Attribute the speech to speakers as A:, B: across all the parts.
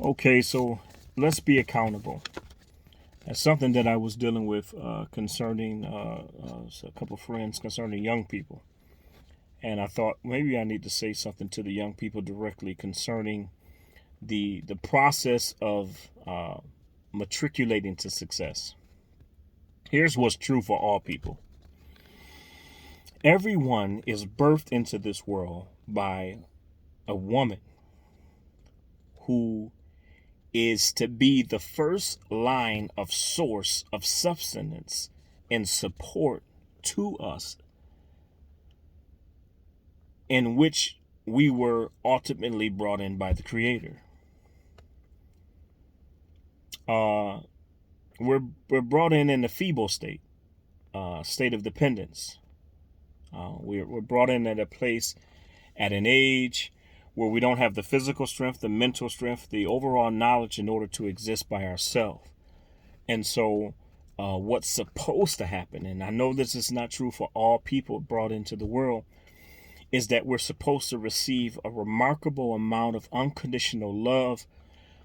A: Okay, so let's be accountable. That's something that I was dealing with concerning a couple of friends concerning young people. And I thought maybe I need to say something to the young people directly concerning the process of matriculating to success. Here's what's true for all people. Everyone is birthed into this world by a woman who is to be the first line of source of sustenance and support to us, in which we were ultimately brought in by the Creator. Uh, we're brought in a feeble state, state of dependence. We're brought in at a place, at an age where we don't have the physical strength, the mental strength, the overall knowledge in order to exist by ourselves. And so, what's supposed to happen, and I know this is not true for all people brought into the world, is that we're supposed to receive a remarkable amount of unconditional love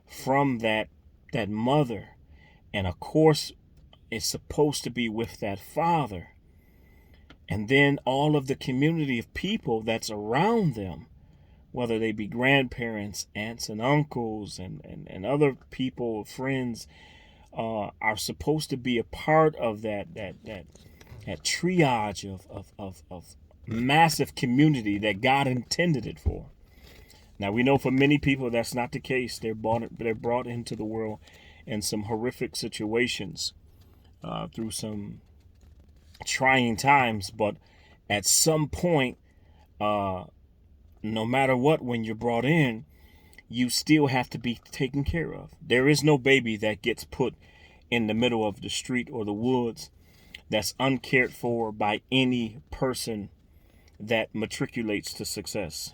A: from that mother. And of course, it's supposed to be with that father. And then all of the community of people that's around them, whether they be grandparents, aunts and uncles, and other people, friends, are supposed to be a part of that triage of massive community that God intended it for. Now we know for many people that's not the case. They're brought into the world in some horrific situations, through some trying times, but at some point, no matter what, when you're brought in, you still have to be taken care of. There is no baby that gets put in the middle of the street or the woods that's uncared for by any person that matriculates to success.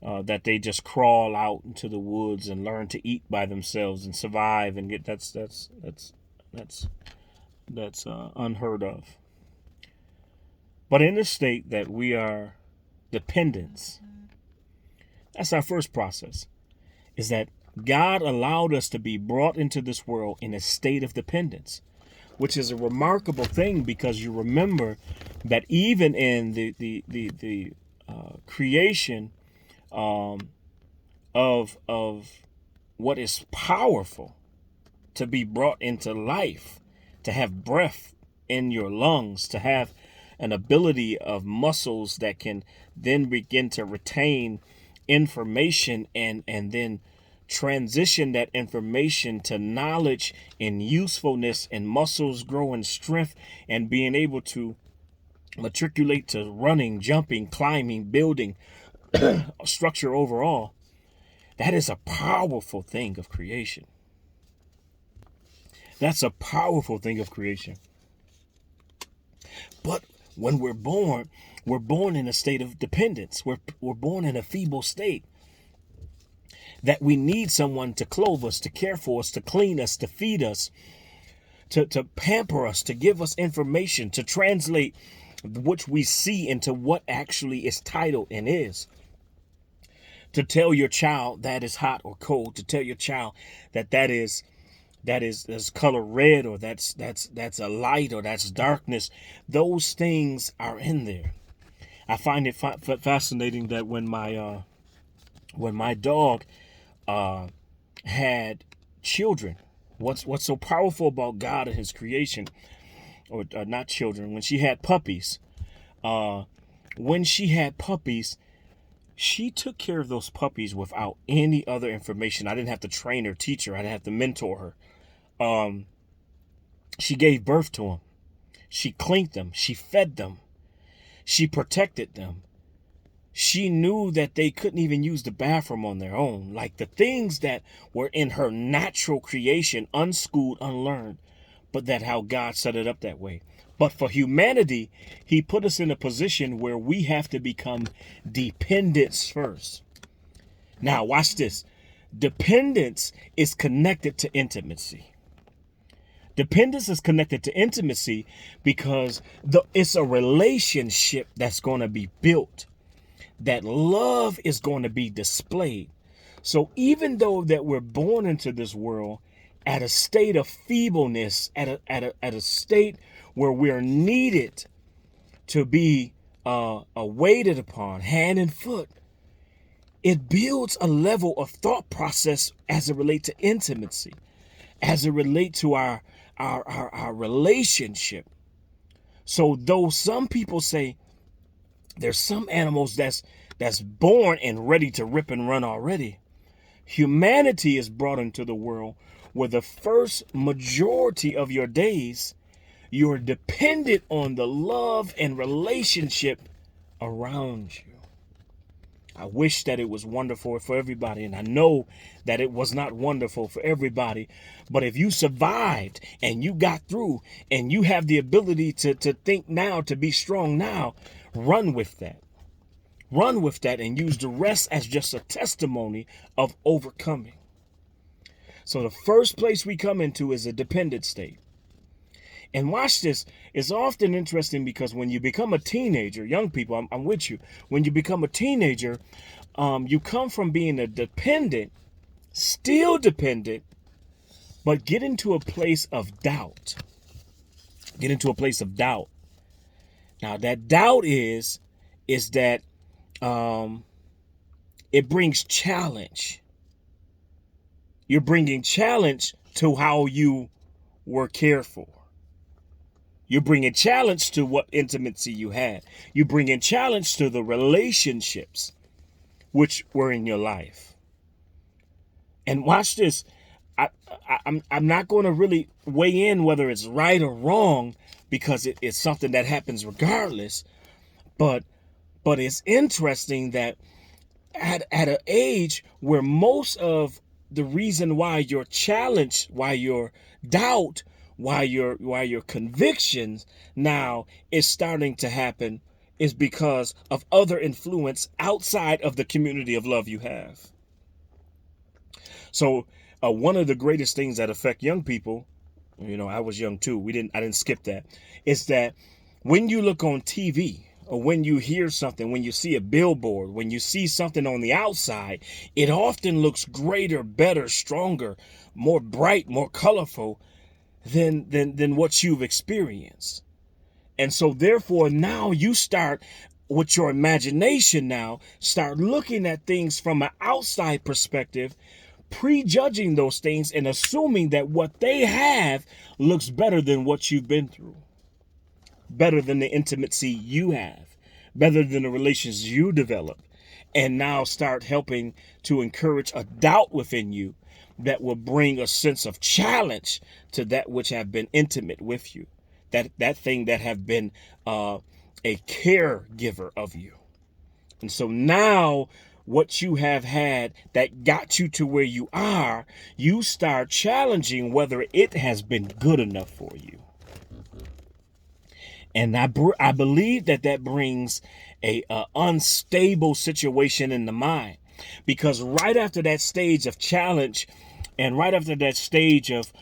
A: That they just crawl out into the woods and learn to eat by themselves and survive and get that's unheard of. But in the state that we are dependents, that's our first process, is that God allowed us to be brought into this world in a state of dependence, which is a remarkable thing, because you remember that even in the creation of what is powerful, to be brought into life, to have breath in your lungs, to have an ability of muscles that can then begin to retain information and then transition that information to knowledge and usefulness, and muscles growing strength and being able to matriculate to running, jumping, climbing, building structure overall. That is a powerful thing of creation. That's a powerful thing of creation. But when we're born in a state of dependence. We're born in a feeble state, that we need someone to clothe us, to care for us, to clean us, to feed us, to pamper us, to give us information, to translate which we see into what actually is titled and is. To tell your child that is hot or cold, to tell your child that is color red, or that's a light, or that's darkness. Those things are in there. I find it fascinating that when my dog had children, what's so powerful about God and His creation, or not children, when she had puppies, she took care of those puppies without any other information. I didn't have to train her, teach her. I didn't have to mentor her. She gave birth to them. She cleaned them. She fed them. She protected them. She knew that they couldn't even use the bathroom on their own. Like the things that were in her natural creation, unschooled, unlearned, but that how God set it up that way. But for humanity, He put us in a position where we have to become dependents first. Now, watch this. Dependence is connected to intimacy. Dependence is connected to intimacy because it's a relationship that's going to be built. That love is going to be displayed. So even though that we're born into this world at a state of feebleness, at a state where we're needed to be waited upon hand and foot, it builds a level of thought process as it relates to intimacy, as it relates to our relationship. So though some people say there's some animals that's born and ready to rip and run already, humanity is brought into the world where the first majority of your days you're dependent on the love and relationship around you. I wish that it was wonderful for everybody, and I know that it was not wonderful for everybody. But if you survived and you got through and you have the ability to think now, to be strong now, run with that. Run with that and use the rest as just a testimony of overcoming. So the first place we come into is a dependent state. And watch this. It's often interesting because when you become a teenager, young people, I'm with you. When you become a teenager, you come from being a dependent, still dependent, but get into a place of doubt. Get into a place of doubt. Now that doubt is that it brings challenge. You're bringing challenge to how you were cared for. You're bringing challenge to what intimacy you had. You bring in challenge to the relationships which were in your life. And watch this. I'm not going to really weigh in whether it's right or wrong because it's something that happens regardless. But it's interesting that at an age where most of the reason why your challenge, why your doubt, why your convictions now is starting to happen is because of other influence outside of the community of love you have. So one of the greatest things that affect young people, I was young too. I didn't skip that. Is that when you look on TV or when you hear something, when you see a billboard, when you see something on the outside, it often looks greater, better, stronger, more bright, more colorful than what you've experienced. And so therefore now you start with your imagination now, start looking at things from an outside perspective, prejudging those things and assuming that what they have looks better than what you've been through, better than the intimacy you have, better than the relations you develop, and now start helping to encourage a doubt within you that will bring a sense of challenge to that which have been intimate with you, that thing that have been a caregiver of you. And so now what you have had that got you to where you are, you start challenging whether it has been good enough for you. And I believe that brings a unstable situation in the mind, because right after that stage of challenge and right after that stage of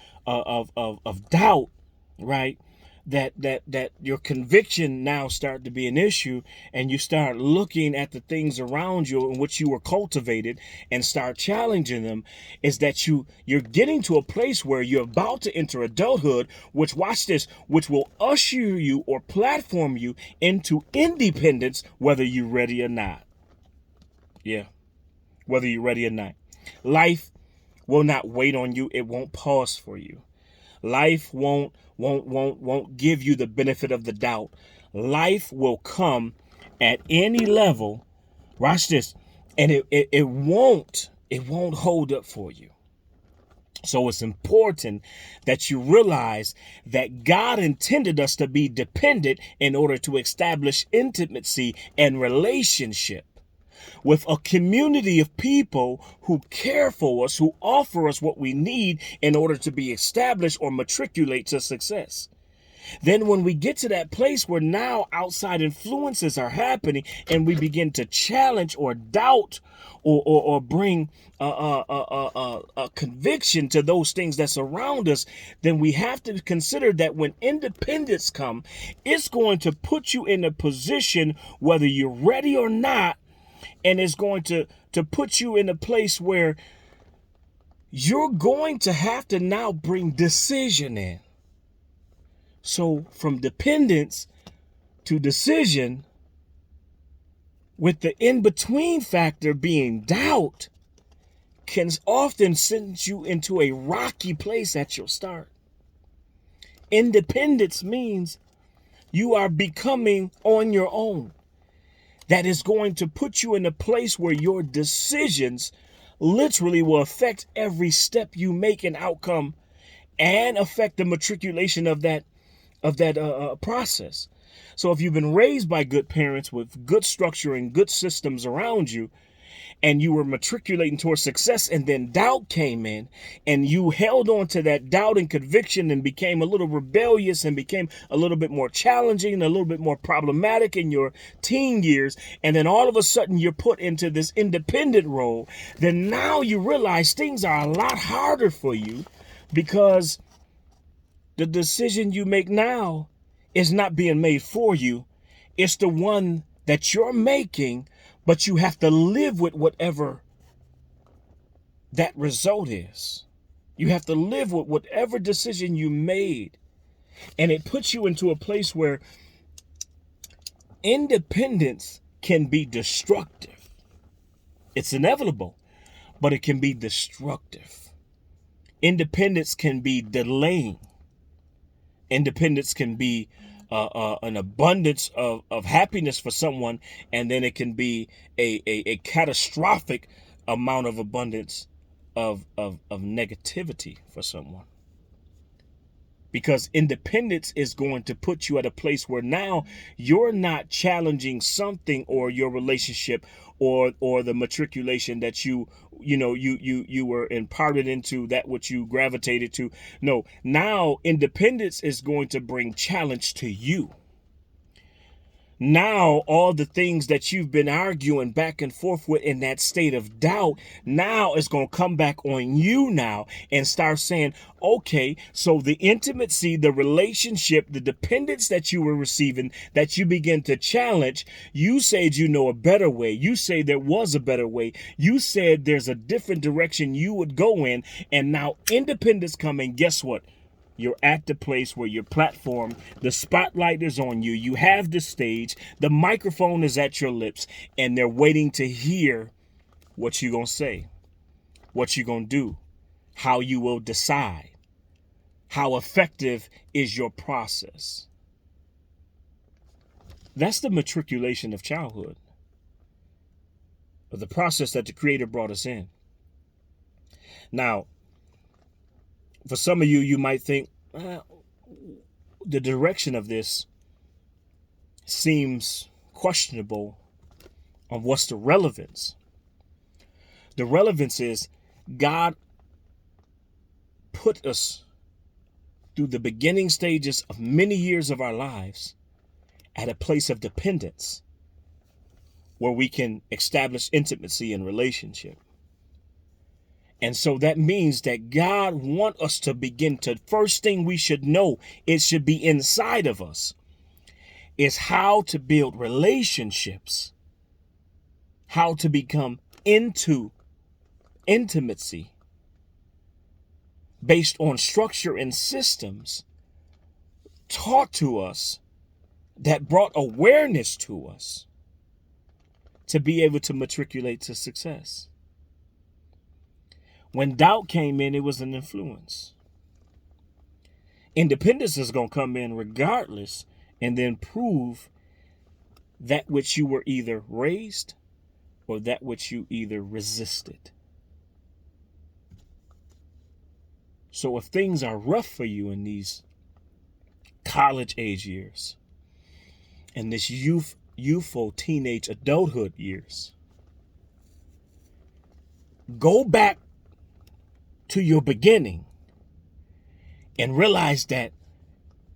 A: doubt, right, that your conviction now start to be an issue, and you start looking at the things around you in which you were cultivated and start challenging them, is that you're getting to a place where you're about to enter adulthood, which, watch this, which will usher you or platform you into independence, whether you're ready or not. Yeah, whether you're ready or not. Life will not wait on you. It won't pause for you. Life won't give you the benefit of the doubt. Life will come at any level. Watch this. And it won't hold up for you. So it's important that you realize that God intended us to be dependent in order to establish intimacy and relationship with a community of people who care for us, who offer us what we need in order to be established or matriculate to success. Then when we get to that place where now outside influences are happening and we begin to challenge or doubt or bring a conviction to those things that surround us, then we have to consider that when independence comes, it's going to put you in a position, whether you're ready or not, And it's going to put you in a place where you're going to have to now bring decision in. So from dependence to decision, with the in-between factor being doubt, can often send you into a rocky place at your start. Independence means you are becoming on your own. That is going to put you in a place where your decisions literally will affect every step you make and outcome, and affect the matriculation of that process. So if you've been raised by good parents with good structure and good systems around you, and you were matriculating towards success, and then doubt came in, and you held on to that doubt and conviction and became a little rebellious and became a little bit more challenging and a little bit more problematic in your teen years, and then all of a sudden you're put into this independent role, then now you realize things are a lot harder for you, because the decision you make now is not being made for you. It's the one that you're making, but you have to live with whatever that result is. You have to live with whatever decision you made. And it puts you into a place where independence can be destructive. It's inevitable, but it can be destructive. Independence can be delaying. Independence can be an abundance of happiness for someone, and then it can be a catastrophic amount of abundance of negativity for someone. Because independence is going to put you at a place where now you're not challenging something or your relationship or the matriculation that you were imparted into, that which you gravitated to. No, now independence is going to bring challenge to you. Now, all the things that you've been arguing back and forth with in that state of doubt, now it's going to come back on you now and start saying, okay, so the intimacy, the relationship, the dependence that you were receiving, that you begin to challenge, you said you know a better way. You say there was a better way. You said there's a different direction you would go in. And now independence coming, guess what? You're at the place where your platform, the spotlight is on you. You have the stage, the microphone is at your lips, and they're waiting to hear what you're going to say, what you're going to do, how you will decide, how effective is your process. That's the matriculation of childhood, of the process that the Creator brought us in. Now, for some of you, you might think, the direction of this seems questionable on what's the relevance. The relevance is God put us through the beginning stages of many years of our lives at a place of dependence where we can establish intimacy and relationship. And so that means that God wants us to begin to, first thing we should know, it should be inside of us, is how to build relationships, how to become into intimacy based on structure and systems taught to us that brought awareness to us to be able to matriculate to success. When doubt came in, it was an influence. Independence is going to come in regardless and then prove that which you were either raised or that which you either resisted. So if things are rough for you in these college age years and this youthful teenage adulthood years, go back to your beginning and realize that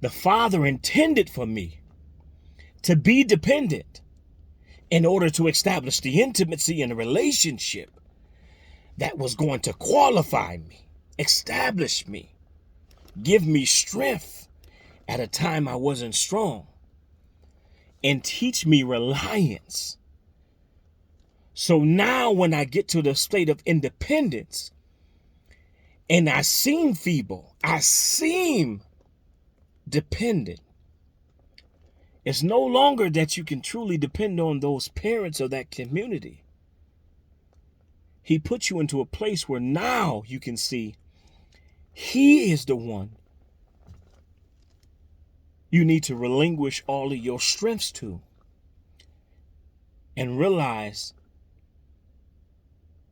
A: the Father intended for me to be dependent in order to establish the intimacy and the relationship that was going to qualify me, establish me, give me strength at a time I wasn't strong, and teach me reliance So now when I get to the state of independence and I seem feeble, I seem dependent, it's no longer that you can truly depend on those parents or that community. He puts you into a place where now you can see he is the one you need to relinquish all of your strengths to and realize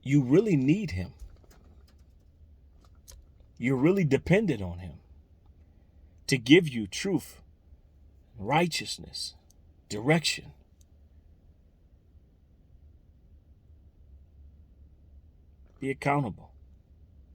A: you really need him. You're really dependent on him to give you truth, righteousness, direction. Be accountable.